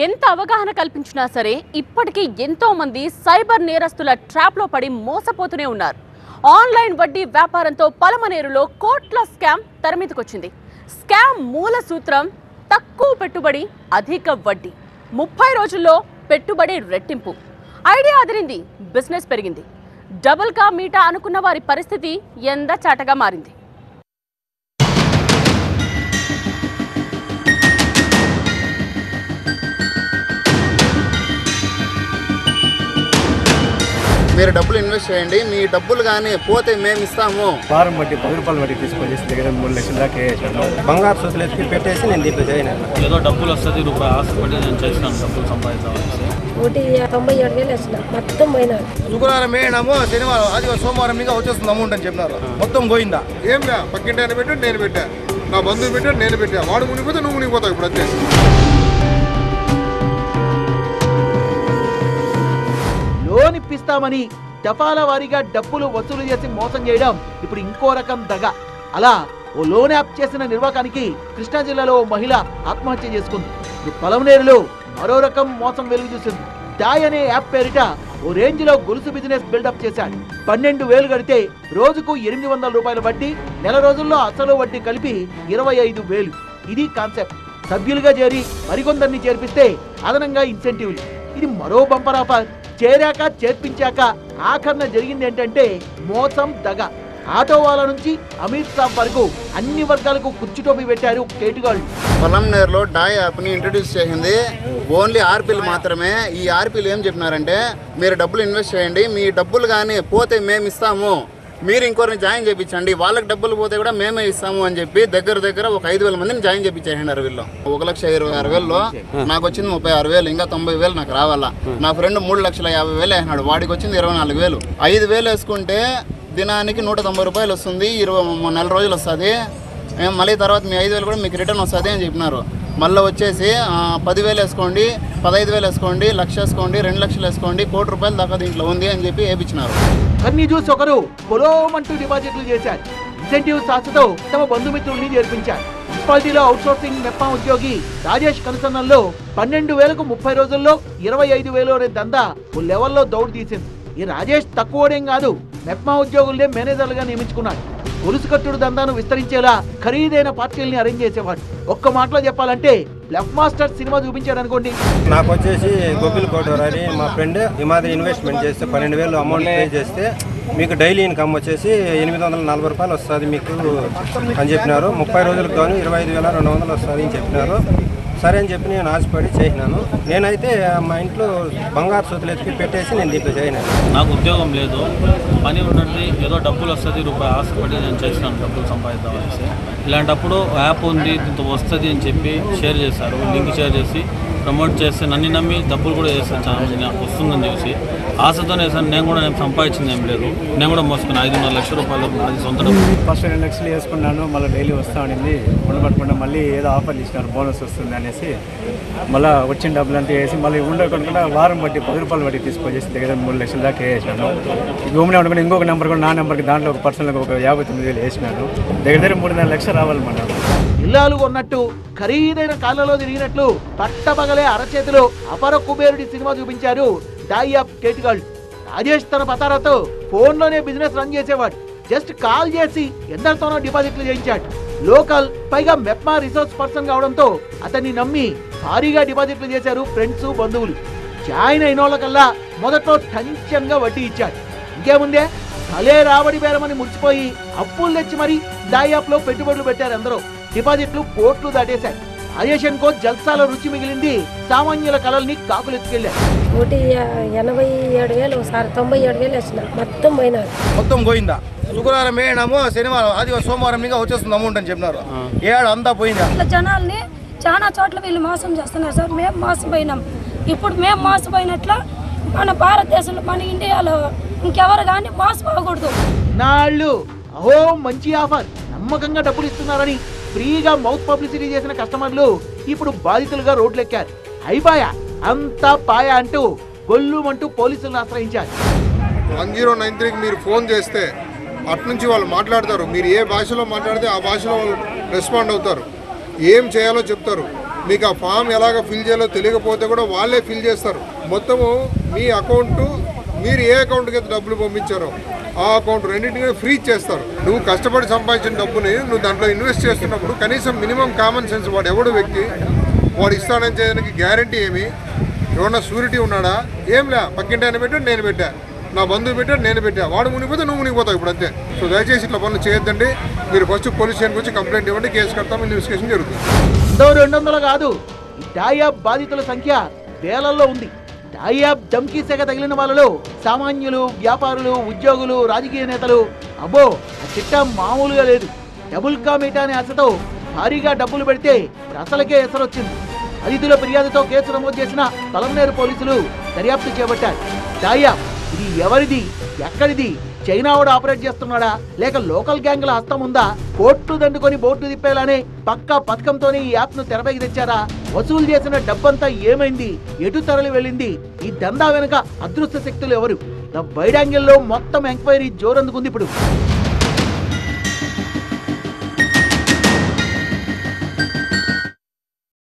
ఎంత అవగాహన కల్పించినా సరే ఇప్పటికీ ఎంతో మంది సైబర్ నేరస్తుల ట్రాప్లో పడి మోసపోతూనే ఉన్నారు. ఆన్లైన్ వడ్డీ వ్యాపారంతో పలమనేరులో కోట్ల స్కామ్ తెరమీదకొచ్చింది. స్కామ్ మూల సూత్రం తక్కువ పెట్టుబడి అధిక వడ్డీ. 30 రోజుల్లో పెట్టుబడి రెట్టింపు. ఐడియా అదిరింది, బిజినెస్ పెరిగింది. డబుల్ కా మీటా అనుకున్న వారి పరిస్థితి ఎందచాటగా మారింది. మీరు డబ్బులు ఇన్వెస్ట్ చేయండి, మీ డబ్బులు కానీ పోతే మేము ఇస్తాము. వారం బట్టి 10 రూపాయలు బట్టి తీసుకొచ్చేసి దగ్గర 3 లక్షల దాకా వేసాను. బంగారు సూసులు ఎత్తి పెట్టేసి నేను దీంట్లో జాయిన్ అయ్యాను. ఏదో డబ్బులు వస్తుంది రూపాయి ఆశపడి నేను చేసినాను, డబ్బులు సంపాదించాలి. 97,000 వేసిన మొత్తం పోయినా. శుక్రవారం వేయడము, శనివారం ఆదివారం సోమవారం మీద వచ్చేస్తుంది అమౌంట్ అని చెప్పినారు. మొత్తం పోయిందా? ఏం లే, పక్కింటి ఆయన పెట్టాడు, నేను పెట్టా, నా బంధువు పెట్టాడు, నేను పెట్టా. వాడు మునిగిపోతే నువ్వు మునిగిపోతావు. ఇప్పుడు అంతే. లోన్ ఇప్పిస్తామని దఫాల వారీగా డబ్బులు వసూలు చేసి మోసం చేయడం ఇప్పుడు ఇంకో రకం దగ. అలా ఓ లోన్ యాప్ చేసిన నిర్వాకానికి కృష్ణా జిల్లాలో ఓ మహిళ ఆత్మహత్య చేసుకుంది. ఇప్పుడు పలమనేరులో మరో రకం మోసం వెలుగు చూసింది. డాయ్ అనే యాప్ పేరిట ఓ రేంజ్ లో గొలుసు బిజినెస్ బిల్డప్ చేశాడు. 12,000 కడితే రోజుకు 800 రూపాయల వడ్డీ, నెల రోజుల్లో అసలు వడ్డీ కలిపి 25,000. ఇది కాన్సెప్ట్. సభ్యులుగా చేరి మరికొందరిని చేర్పిస్తే అదనంగా ఇన్సెంటివ్లు. ఇది మరో బంపర్ ఆఫర్. చేరాక చేర్పించాక ఆఖరణ జరిగింది ఏంటంటే మోసం, దగ. ఆటో వాళ్ళ నుంచి అమీర్ సాబ్ వరకు అన్ని వర్గాలకు కుర్చీటోపి పెట్టారు కేటుగాళ్ళు. పలమనేరులో డాయ్ యాప్ని ఇంట్రడ్యూస్ చేసింది ఓన్లీ ఆర్పీలు మాత్రమే. ఈ ఆర్పీలు ఏం చెప్పినారంటే మీరు డబ్బులు ఇన్వెస్ట్ చేయండి, మీ డబ్బులు కానీ పోతే మేము ఇస్తాము, మీరు ఇంకొకరిని జాయిన్ చేయించండి, వాళ్ళకి డబ్బులు పోతే కూడా మేమే ఇస్తాము అని చెప్పి దగ్గర ఒక 5,000 మందిని జాయిన్ చేయించేసినారు. వీళ్ళు 1,26,000లో నాకు వచ్చింది 36,000, ఇంకా 90,000 నాకు రావాలా. నా ఫ్రెండ్ 3,50,000 వేసినాడు, వాడికి వచ్చింది 24,000. 5,000 వేసుకుంటే దినానికి 190 రూపాయలు వస్తుంది. 20 నెల రోజులు వస్తుంది. మళ్ళీ తర్వాత మీ 5,000 కూడా మీకు రిటర్న్ వస్తుంది అని చెప్పినారు. మళ్ళీ వచ్చేసి 10,000 వేసుకోండి, 15,000 వేసుకోండి, 1,00,000 వేసుకోండి, 2 లక్షలు వేసుకోండి, 1 కోటి రూపాయలు దాకా దీంట్లో ఉంది అని చెప్పి వేయించినారు. అన్ని చూసి ఒకరు పొలోమంటూ డిపాజిట్లు చేశారు. ఇన్సెంటివ్ సాసుతో తమ బంధుమిత్రుల్ని చేర్పించారు. మున్సిపాలిటీలో అవుట్సోర్సింగ్ మెప్పా ఉద్యోగి రాజేష్ కనుసన్నల్లో 12,000కు 30 రోజుల్లో 25,000 అనే దందా ఓ లెవెల్లో దౌడు తీసింది. ఈ రాజేష్ తక్కువడేం కాదు, మెప్మా ఉద్యోగులనే మేనేజర్లుగా నియమించుకున్నాడు. గొలుసు కట్టుడు దందాను విస్తరించేలా ఖరీదైన పార్టీల్ని అరేంజ్ చేసేవాడు. ఒక్క మాటలో చెప్పాలంటే బ్లఫ్ మాస్టర్ సినిమా చూపించాడు అనుకోండి. నాకు వచ్చేసి గోపిల్ కోటూర్ అని మా ఫ్రెండ్ ఈ మాదిరి ఇన్వెస్ట్మెంట్ చేస్తే 12,000 అమౌంట్ పే చేస్తే మీకు డైలీ ఇన్కమ్ వచ్చేసి 840 రూపాయలు వస్తుంది మీకు అని చెప్పినారు. 30 రోజులకు గాను 25,200 వస్తుంది అని చెప్పినారు. సరే అని చెప్పి నేను ఆశపడి చేసినాను. నేనైతే మా ఇంట్లో బంగారు సూతులు ఎత్తి పెట్టేసి నేను దీంట్లో జాయిన్ అయ్యాను. నాకు ఉద్యోగం లేదు, పని ఉన్నది, ఏదో డబ్బులు వస్తుంది రూపాయి ఆశపడి నేను చేసినాను, డబ్బులు సంపాదిద్దామనేసి. ఇలాంటప్పుడు యాప్ ఉంది దీంతో వస్తుంది అని చెప్పి షేర్ చేశారు, లింక్ షేర్ చేసి ప్రమోట్ చేస్తే నన్ను నమ్మి డబ్బులు కూడా చేస్తాను. చాలా మంది నాకు వస్తుందని చూసి ఆశతోనే వేసాను. నేను సంపాదించింది ఏం లేదు, నేను కూడా మోసుకున్నాను 5.5 లక్షల రూపాయలు. అది సొంత డబ్బు. ఫస్ట్ 2 లక్షలు వేసుకున్నాను, మళ్ళీ డైలీ వస్తూ ఉండింది. ఉండబట్టుకుంటే మళ్ళీ ఏదో ఆఫర్లు ఇచ్చినారు, బోనస్ వస్తుంది అనేసి మళ్ళీ వచ్చిన డబ్బులు అంతా వేసి మళ్ళీ ఉండకుండా వారం బట్టి 10 రూపాయలు బట్టి తీసుకొచ్చేసి దగ్గర 3 లక్షల దాకా వేసాను. గూమిని అనుకుంటే ఇంకొక నెంబర్ కూడా నా నెంబర్కి దాంట్లో ఒక పర్సనల్గా ఒక 59,000 వేసినాను. దగ్గర 3.5 లక్షలు రావాలన్నమాట. ఇల్లాలు కొన్నట్టు ఖరీదైన కాళ్ళలో తిరిగినట్లు పట్టపగలే అరచేతిలో అపర కుబేరుడి సినిమా చూపించారు డాయ్ యాప్ కేటుగాళ్ళు. రాజేష్ తన పతారాతో ఫోన్లోనే బిజినెస్ రన్ చేసేవాడు. జస్ట్ కాల్ చేసి ఎందరితోనో డిపాజిట్లు చేయించాడు. లోకల్, పైగా మెప్మా రిసోర్స్ పర్సన్ కావడంతో అతన్ని నమ్మి భారీగా డిపాజిట్లు చేశారు ఫ్రెండ్స్, బంధువులు. జాయిన్ అయిన వాళ్ళకల్లా మొదట్లో టెన్షన్గా వడ్డీ ఇచ్చాడు. ఇంకేముందే భలే రాబడి బేరమని మురిసిపోయి అప్పులు తెచ్చి మరీ డాయ్ యాప్ లో పెట్టుబడులు పెట్టారు. అందరూ డిపాజిట్లు కోట్లు దాటేశారు. రాజేషన్ కో జల్సాల రుచి మిగిలింది. సామాన్యుల కళల్ని కాకులెత్తుకెళ్ళారు. 187,000 ఒకసారి 97,000 వేసిన మొత్తం పోయినా. మొత్తం పోయిందా? శుక్రవారం వేయడము, శనివారం ఆదివారం సోమవారం మీద వచ్చేస్తుంది అమౌంట్ అని చెప్పినారు. ఏడు అంతా పోయిందా? జనాల్ని చాలా చోట్ల వీళ్ళు మోసం చేస్తున్నారు సార్. మేము మోసపోయినాం. ఇప్పుడు మేము మోసపోయినట్ల మన భారతదేశంలో, మన ఇండియాలో ఇంకెవరు కానీ మోసపోకూడదు. నాళ్ళు అహో మంచి ఆఫర్, నమ్మకంగా డబ్బులు ఇస్తున్నారని ఫ్రీగా మౌత్ పబ్లిసిటీ చేసిన కస్టమర్లు ఇప్పుడు బాధితులుగా రోడ్లెక్కారు. అయిపాయా అంతా పాయా అంటూ గొల్లుమంటూ పోలీసులను ఆశ్రయించారు. 1093కి మీరు ఫోన్ చేస్తే అట్నుంచి వాళ్ళు మాట్లాడతారు. మీరు ఏ భాషలో మాట్లాడితే ఆ భాషలో వాళ్ళు రెస్పాండ్ అవుతారు. ఏం చేయాలో చెప్తారు. మీకు ఆ ఫామ్ ఎలాగ ఫిల్ చేయాలో తెలియకపోతే కూడా వాళ్ళే ఫిల్ చేస్తారు. మొత్తము మీ అకౌంట్, మీరు ఏ అకౌంట్కి అయితే డబ్బులు పంపించారో ఆ అకౌంట్ రెండింటినీ ఫ్రీజ్ చేస్తారు. నువ్వు కష్టపడి సంపాదించిన డబ్బుని నువ్వు దాంట్లో ఇన్వెస్ట్ చేస్తున్నప్పుడు కనీసం మినిమం కామన్ సెన్స్ వాడు ఎవడు వ్యక్తి వాడు ఇస్తాడని చేయడానికి గ్యారంటీ ఏమి, ఏమన్నా షూరిటీ ఉన్నాడా? ఏం లే, పక్కింటి ఆయన పెట్టాడు నేను పెట్టా, నా బంధువు పెట్టాడు నేను పెట్టా, వాడు మునిగిపోతే నువ్వు మునిగిపోతావు ఇప్పుడు అంతే. సో దయచేసి ఇట్లా పనులు చేయొద్దండి. మీరు ఫస్ట్ పోలీస్ స్టేషన్కి వచ్చి కంప్లైంట్ ఇవ్వండి, కేసు కడతాము, ఇన్వెస్టిగేషన్ జరుగుతుంది. 200 కాదు, ఈ టాయాబ్ బాధితుల సంఖ్య వేలల్లో ఉంది. టాయాబ్ ధమ్కీ సెగ తగిలిన వాళ్ళలో సామాన్యులు, వ్యాపారులు, ఉద్యోగులు, రాజకీయ నేతలు. అబ్బో, ఆ చిట్టా మామూలుగా లేదు. డబుల్ కా మీటా అనే ఆశతో భారీగా డబ్బులు పెడితే అసలకే ఎసరొచ్చింది. బాధితుల ఫిర్యాదుతో కేసు నమోదు చేసిన పలమనేరు పోలీసులు దర్యాప్తు చేపట్టారు. టాయాబ్ ఇది ఎవరిది, ఎక్కడిది, చైనావాడు ఆపరేట్ చేస్తున్నాడా లేక లోకల్ గ్యాంగ్ల హస్తం ఉందా? కోట్లు దండుకొని బోట్లు తిప్పేలానే పక్కా పథకంతోనే ఈ యాప్ ను తెరపైకి తెచ్చారా? వసూలు చేసిన డబ్బంతా ఏమైంది, ఎటు తరలి వెళ్ళింది? ఈ దందా వెనుక అదృశ్య శక్తులు ఎవరు? ద వైడ్ యాంగిల్ లో మొత్తం ఎంక్వైరీ జోరందుకుంది ఇప్పుడు.